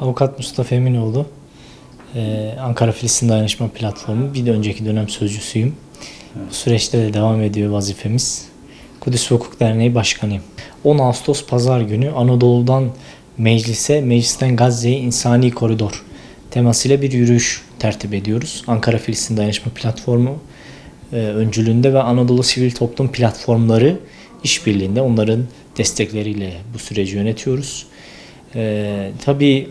Avukat Mustafa Eminoğlu, Ankara-Filistin Dayanışma Platformu bir de önceki dönem sözcüsüyüm. Bu süreçte de devam ediyor vazifemiz. Kudüs Hukuk Derneği Başkanıyım. 10 Ağustos Pazar günü Anadolu'dan meclise, meclisten Gazze'ye insani koridor temasıyla bir yürüyüş tertip ediyoruz. Ankara-Filistin Dayanışma Platformu öncülüğünde ve Anadolu Sivil Toplum Platformları işbirliğinde onların destekleriyle bu süreci yönetiyoruz. Tabii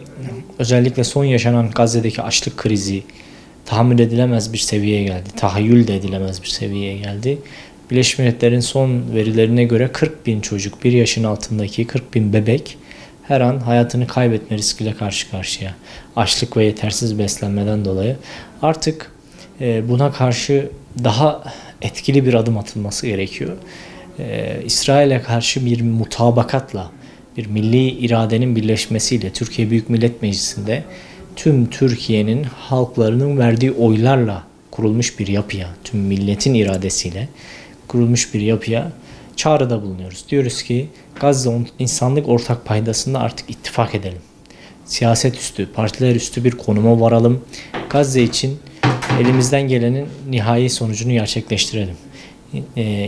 özellikle son yaşanan Gazze'deki açlık krizi tahammül edilemez bir seviyeye geldi. Tahayyül de edilemez bir seviyeye geldi. Birleşmiş Milletler'in son verilerine göre 40 bin çocuk, 1 yaşın altındaki 40 bin bebek her an hayatını kaybetme riskiyle karşı karşıya. Açlık ve yetersiz beslenmeden dolayı. Artık buna karşı daha etkili bir adım atılması gerekiyor. İsrail'e karşı bir mutabakatla, bir milli iradenin birleşmesiyle Türkiye Büyük Millet Meclisi'nde tüm Türkiye'nin halklarının verdiği oylarla kurulmuş bir yapıya, tüm milletin iradesiyle kurulmuş bir yapıya çağrıda bulunuyoruz. Diyoruz ki Gazze insanlık ortak paydasında artık ittifak edelim. Siyaset üstü, partiler üstü bir konuma varalım. Gazze için elimizden gelenin nihai sonucunu gerçekleştirelim.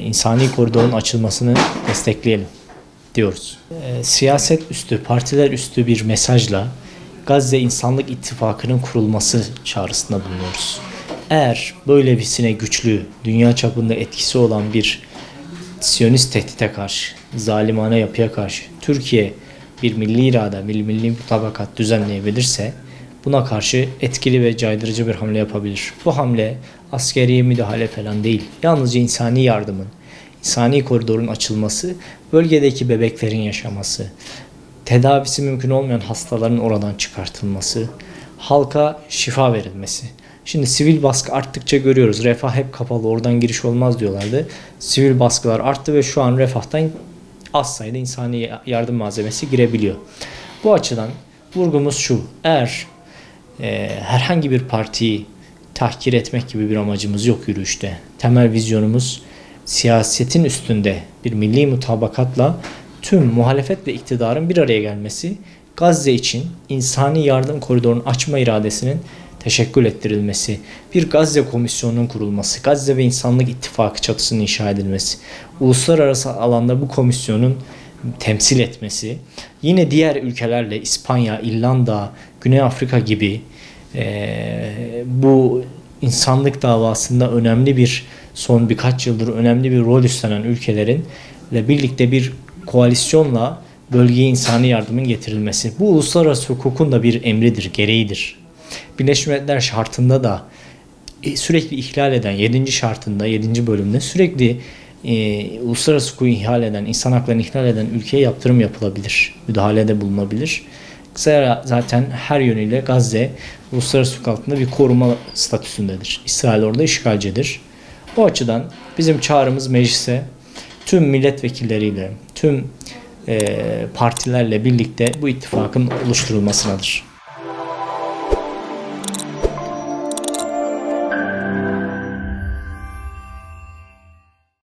İnsani koridorun açılmasını destekleyelim diyoruz. Siyaset üstü, partiler üstü bir mesajla Gazze İnsanlık İttifakı'nın kurulması çağrısında bulunuyoruz. Eğer böylesine güçlü, dünya çapında etkisi olan bir Siyonist tehdite karşı, zalimane yapıya karşı Türkiye bir milli irade, milli mutabakat düzenleyebilirse buna karşı etkili ve caydırıcı bir hamle yapabilir. Bu hamle askeri müdahale falan değil. Yalnızca insani yardımın, insani koridorun açılması, bölgedeki bebeklerin yaşaması, tedavisi mümkün olmayan hastaların oradan çıkartılması, halka şifa verilmesi. Şimdi sivil baskı arttıkça görüyoruz. Refah hep kapalı, oradan giriş olmaz diyorlardı. Sivil baskılar arttı ve şu an refahtan az sayıda insani yardım malzemesi girebiliyor. Bu açıdan vurgumuz şu: eğer herhangi bir partiyi tahkir etmek gibi bir amacımız yok yürüyüşte. Temel vizyonumuz siyasetin üstünde bir milli mutabakatla tüm muhalefet ve iktidarın bir araya gelmesi, Gazze için insani yardım koridorunun açma iradesinin teşekkül ettirilmesi, bir Gazze komisyonunun kurulması, Gazze ve İnsanlık İttifakı çatısının inşa edilmesi, uluslararası alanda bu komisyonun temsil etmesi, yine diğer ülkelerle İspanya, İrlanda, Güney Afrika gibi bu insanlık davasında önemli bir, son birkaç yıldır önemli bir rol üstlenen ülkelerin birlikte bir koalisyonla bölgeye insani yardımın getirilmesi. Bu uluslararası hukukun da bir emridir, gereğidir. Birleşmiş Milletler şartında da sürekli ihlal eden, 7. şartında, 7. bölümde sürekli uluslararası hukuku ihlal eden, insan haklarını ihlal eden ülkeye yaptırım yapılabilir, müdahalede bulunabilir. Zaten her yönüyle Gazze uluslararası hukuk altında bir koruma statüsündedir. İsrail orada işgalcidir. O açıdan bizim çağrımız meclise tüm milletvekilleriyle, tüm partilerle birlikte bu ittifakın oluşturulmasınadır.